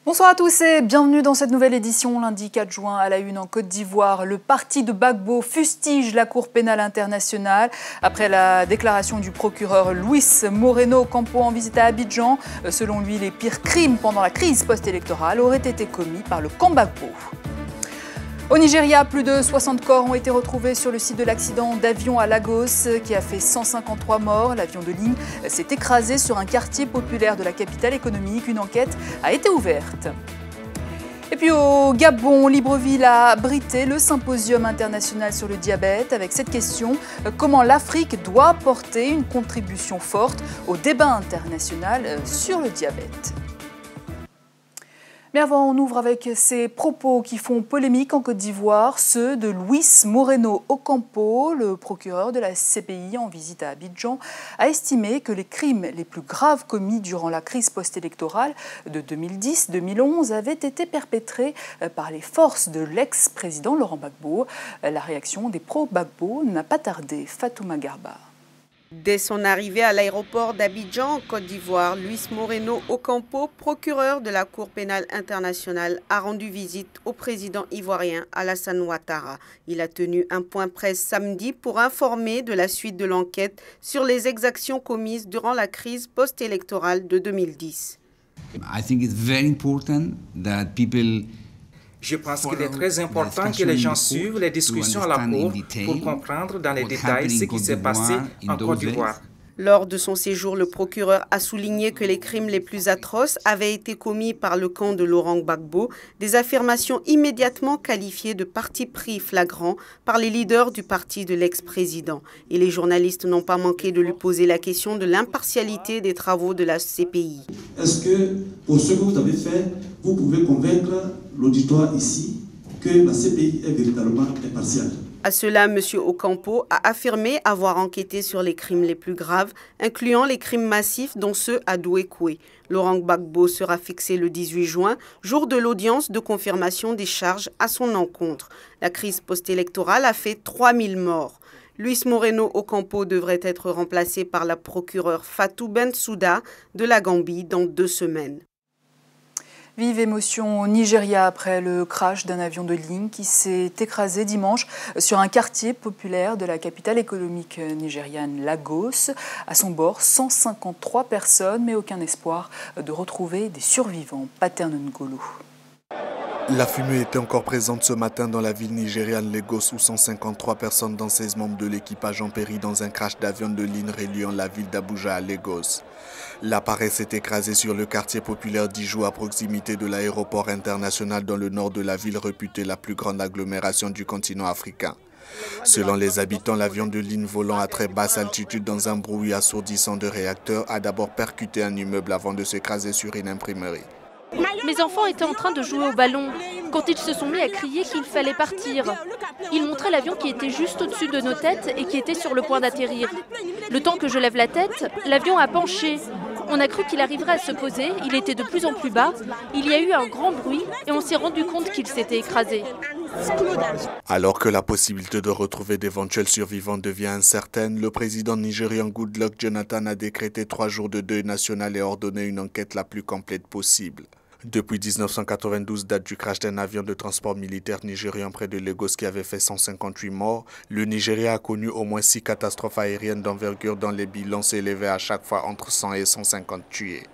Bonsoir à tous et bienvenue dans cette nouvelle édition. Lundi 4 juin à la une en Côte d'Ivoire, le parti de Gbagbo fustige la Cour pénale internationale. Après la déclaration du procureur Luis Moreno Ocampo en visite à Abidjan, selon lui, les pires crimes pendant la crise post-électorale auraient été commis par le camp Gbagbo. Au Nigeria, plus de 60 corps ont été retrouvés sur le site de l'accident d'avion à Lagos qui a fait 153 morts. L'avion de ligne s'est écrasé sur un quartier populaire de la capitale économique. Une enquête a été ouverte. Et puis au Gabon, Libreville a abrité le symposium international sur le diabète avec cette question: comment l'Afrique doit porter une contribution forte au débat international sur le diabète. Mais avant, on ouvre avec ces propos qui font polémique en Côte d'Ivoire, ceux de Luis Moreno Ocampo, le procureur de la CPI en visite à Abidjan, a estimé que les crimes les plus graves commis durant la crise post-électorale de 2010-2011 avaient été perpétrés par les forces de l'ex-président Laurent Gbagbo. La réaction des pro-Gbagbo n'a pas tardé. Fatouma Garba. Dès son arrivée à l'aéroport d'Abidjan, en Côte d'Ivoire, Luis Moreno Ocampo, procureur de la Cour pénale internationale, a rendu visite au président ivoirien Alassane Ouattara. Il a tenu un point presse samedi pour informer de la suite de l'enquête sur les exactions commises durant la crise post-électorale de 2010. Je pense qu'il est très important que les gens suivent les discussions à la Cour pour comprendre dans les détails ce qui s'est passé en Côte d'Ivoire. Lors de son séjour, le procureur a souligné que les crimes les plus atroces avaient été commis par le camp de Laurent Gbagbo, des affirmations immédiatement qualifiées de parti pris flagrant par les leaders du parti de l'ex-président. Et les journalistes n'ont pas manqué de lui poser la question de l'impartialité des travaux de la CPI. Est-ce que, pour ce que vous avez fait, vous pouvez convaincre l'auditoire ici que la CPI est véritablement impartiale? À cela, M. Ocampo a affirmé avoir enquêté sur les crimes les plus graves, incluant les crimes massifs dont ceux à Douékoué. Laurent Gbagbo sera fixé le 18 juin, jour de l'audience de confirmation des charges à son encontre. La crise post-électorale a fait 3000 morts. Luis Moreno Ocampo devrait être remplacé par la procureure Fatou Bensouda de la Gambie dans 2 semaines. Vive émotion au Nigeria après le crash d'un avion de ligne qui s'est écrasé dimanche sur un quartier populaire de la capitale économique nigériane, Lagos. À son bord, 153 personnes, mais aucun espoir de retrouver des survivants. Pater Ngolo. La fumée était encore présente ce matin dans la ville nigériane Lagos où 153 personnes dont 16 membres de l'équipage ont péri dans un crash d'avion de ligne reliant la ville d'Abuja à Lagos. L'appareil s'est écrasé sur le quartier populaire d'Iju à proximité de l'aéroport international dans le nord de la ville réputée la plus grande agglomération du continent africain. Selon les habitants, l'avion de ligne volant à très basse altitude dans un bruit assourdissant de réacteurs a d'abord percuté un immeuble avant de s'écraser sur une imprimerie. Mes enfants étaient en train de jouer au ballon quand ils se sont mis à crier qu'il fallait partir. Ils montraient l'avion qui était juste au-dessus de nos têtes et qui était sur le point d'atterrir. Le temps que je lève la tête, l'avion a penché. On a cru qu'il arriverait à se poser, il était de plus en plus bas. Il y a eu un grand bruit et on s'est rendu compte qu'il s'était écrasé. Alors que la possibilité de retrouver d'éventuels survivants devient incertaine, le président nigérian Goodluck Jonathan a décrété 3 jours de deuil national et ordonné une enquête la plus complète possible. Depuis 1992, date du crash d'un avion de transport militaire nigérian près de Lagos qui avait fait 158 morts, le Nigeria a connu au moins 6 catastrophes aériennes d'envergure dont les bilans s'élevaient à chaque fois entre 100 et 150 tués.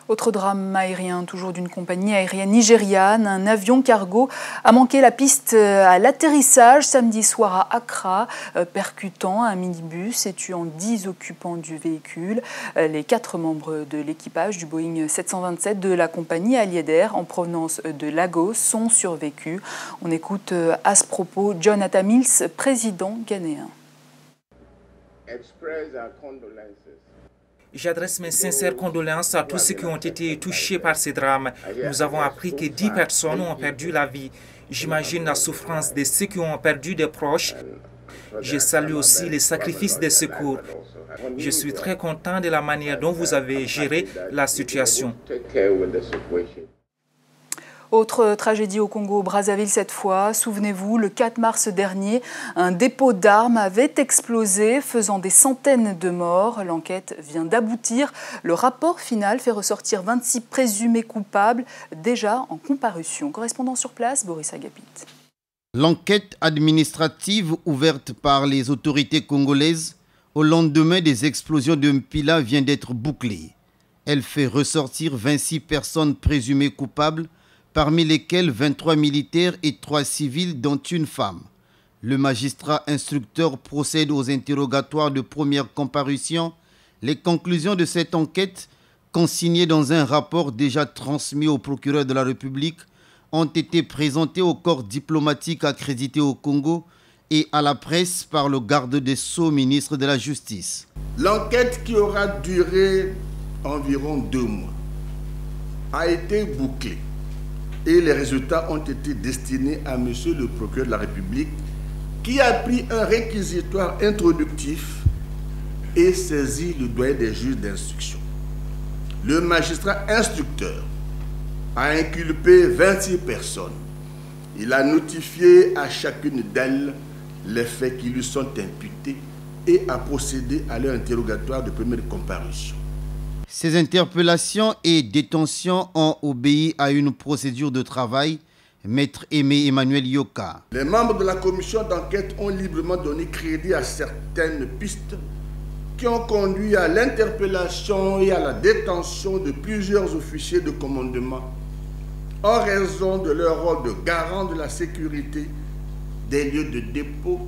Autre drame aérien, toujours d'une compagnie aérienne nigériane. Un avion cargo a manqué la piste à l'atterrissage samedi soir à Accra, percutant un minibus et tuant 10 occupants du véhicule. Les 4 membres de l'équipage du Boeing 727 de la compagnie Allied Air en provenance de Lagos sont survécus. On écoute à ce propos Jonathan Mills, président ghanéen. J'adresse mes sincères condoléances à tous ceux qui ont été touchés par ces drames. Nous avons appris que 10 personnes ont perdu la vie. J'imagine la souffrance de ceux qui ont perdu des proches. Je salue aussi les sacrifices des secours. Je suis très content de la manière dont vous avez géré la situation. Autre tragédie au Congo-Brazzaville cette fois. Souvenez-vous, le 4 mars dernier, un dépôt d'armes avait explosé, faisant des centaines de morts. L'enquête vient d'aboutir. Le rapport final fait ressortir 26 présumés coupables, déjà en comparution. Correspondant sur place, Boris Agapit. L'enquête administrative ouverte par les autorités congolaises au lendemain des explosions de Mpila vient d'être bouclée. Elle fait ressortir 26 personnes présumées coupables, parmi lesquels 23 militaires et 3 civils, dont une femme. Le magistrat instructeur procède aux interrogatoires de première comparution. Les conclusions de cette enquête, consignées dans un rapport déjà transmis au procureur de la République, ont été présentées au corps diplomatique accrédité au Congo et à la presse par le garde des Sceaux, ministre de la Justice. L'enquête, qui aura duré environ 2 mois, a été bouclée. Et les résultats ont été destinés à monsieur le procureur de la République, qui a pris un réquisitoire introductif et saisi le doyen des juges d'instruction. Le magistrat instructeur a inculpé 26 personnes. Il a notifié à chacune d'elles les faits qui lui sont imputés et a procédé à leur interrogatoire de première comparution. Ces interpellations et détentions ont obéi à une procédure de travail. Maître Aimé Emmanuel Yoka. Les membres de la commission d'enquête ont librement donné crédit à certaines pistes qui ont conduit à l'interpellation et à la détention de plusieurs officiers de commandement en raison de leur rôle de garant de la sécurité des lieux de dépôt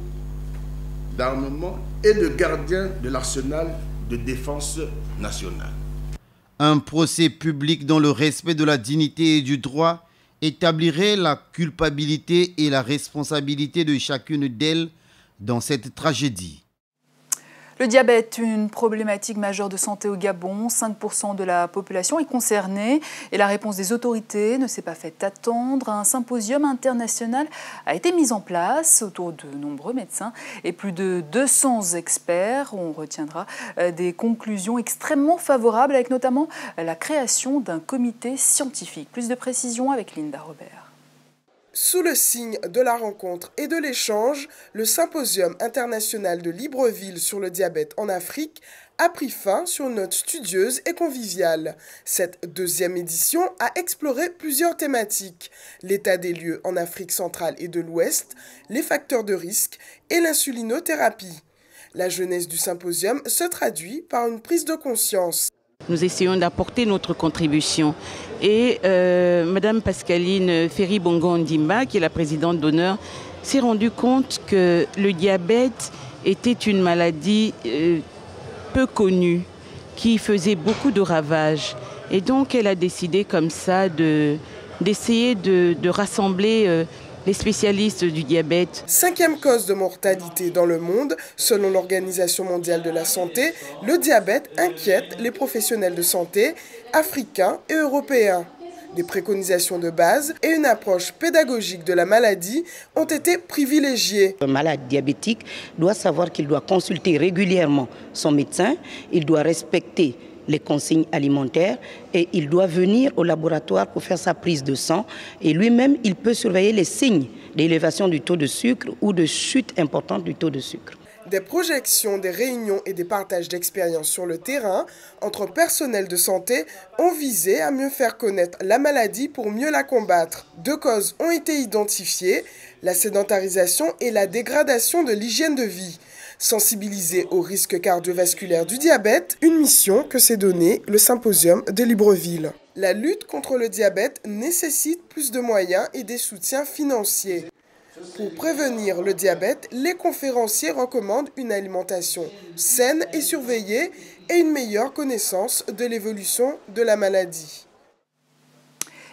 d'armement et de gardien de l'arsenal de défense nationale. Un procès public dans le respect de la dignité et du droit établirait la culpabilité et la responsabilité de chacune d'elles dans cette tragédie. Le diabète, une problématique majeure de santé au Gabon. 5% de la population est concernée et la réponse des autorités ne s'est pas fait attendre. Un symposium international a été mis en place autour de nombreux médecins et plus de 200 experts. On retiendra des conclusions extrêmement favorables avec notamment la création d'un comité scientifique. Plus de précisions avec Linda Robert. Sous le signe de la rencontre et de l'échange, le Symposium international de Libreville sur le diabète en Afrique a pris fin sur une note studieuse et conviviale. Cette 2e édition a exploré plusieurs thématiques: l'état des lieux en Afrique centrale et de l'Ouest, les facteurs de risque et l'insulinothérapie. La jeunesse du symposium se traduit par une prise de conscience. Nous essayons d'apporter notre contribution. Et Madame Pascaline Ferry-Bongo-Ndimba, qui est la présidente d'honneur, s'est rendue compte que le diabète était une maladie peu connue, qui faisait beaucoup de ravages. Et donc elle a décidé comme ça d'essayer de rassembler les spécialistes du diabète. 5e cause de mortalité dans le monde, selon l'Organisation mondiale de la santé, le diabète inquiète les professionnels de santé africains et européens. Des préconisations de base et une approche pédagogique de la maladie ont été privilégiées. Un malade diabétique doit savoir qu'il doit consulter régulièrement son médecin, il doit respecter les consignes alimentaires et il doit venir au laboratoire pour faire sa prise de sang et lui-même il peut surveiller les signes d'élévation du taux de sucre ou de chute importante du taux de sucre. Des projections, des réunions et des partages d'expériences sur le terrain entre personnels de santé ont visé à mieux faire connaître la maladie pour mieux la combattre. 2 causes ont été identifiées, la sédentarisation et la dégradation de l'hygiène de vie. Sensibiliser aux risques cardiovasculaires du diabète, une mission que s'est donnée le Symposium de Libreville. La lutte contre le diabète nécessite plus de moyens et des soutiens financiers. Pour prévenir le diabète, les conférenciers recommandent une alimentation saine et surveillée et une meilleure connaissance de l'évolution de la maladie.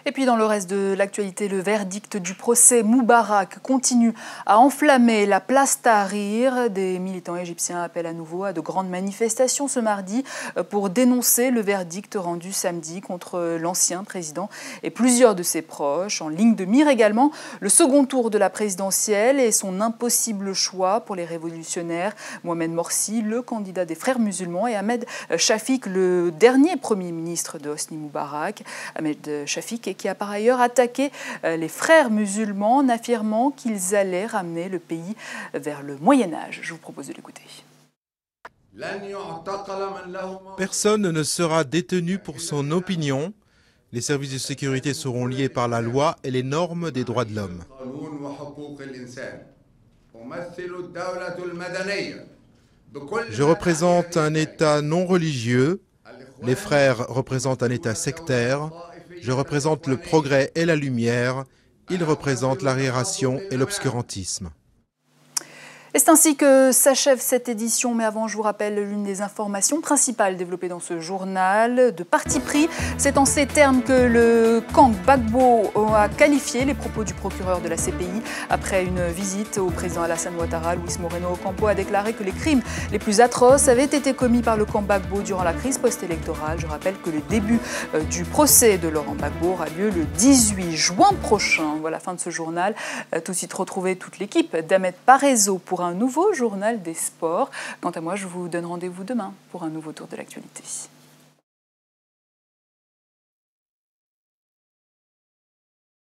Et puis dans le reste de l'actualité, le verdict du procès Moubarak continue à enflammer la place Tahrir. Des militants égyptiens appellent à nouveau à de grandes manifestations ce mardi pour dénoncer le verdict rendu samedi contre l'ancien président et plusieurs de ses proches. En ligne de mire également le second tour de la présidentielle et son impossible choix pour les révolutionnaires. Mohamed Morsi, le candidat des frères musulmans, et Ahmed Shafik, le dernier premier ministre de Hosni Moubarak. Ahmed Shafik qui a par ailleurs attaqué les frères musulmans en affirmant qu'ils allaient ramener le pays vers le Moyen-Âge. Je vous propose de l'écouter. Personne ne sera détenu pour son opinion. Les services de sécurité seront liés par la loi et les normes des droits de l'homme. Je représente un État non religieux. Les frères représentent un État sectaire. Je représente le progrès et la lumière. Ils représentent l'arriération et l'obscurantisme. Et c'est ainsi que s'achève cette édition, mais avant je vous rappelle l'une des informations principales développées dans ce journal de parti pris. C'est en ces termes que le camp Gbagbo a qualifié les propos du procureur de la CPI. Après une visite au président Alassane Ouattara, Luis Moreno Ocampo a déclaré que les crimes les plus atroces avaient été commis par le camp Gbagbo durant la crise post-électorale. Je rappelle que le début du procès de Laurent Gbagbo aura lieu le 18 juin prochain. Voilà, fin de ce journal. Tout de suite retrouver toute l'équipe d'Ahmed Parezo pour un nouveau journal des sports. Quant à moi, je vous donne rendez-vous demain pour un nouveau tour de l'actualité.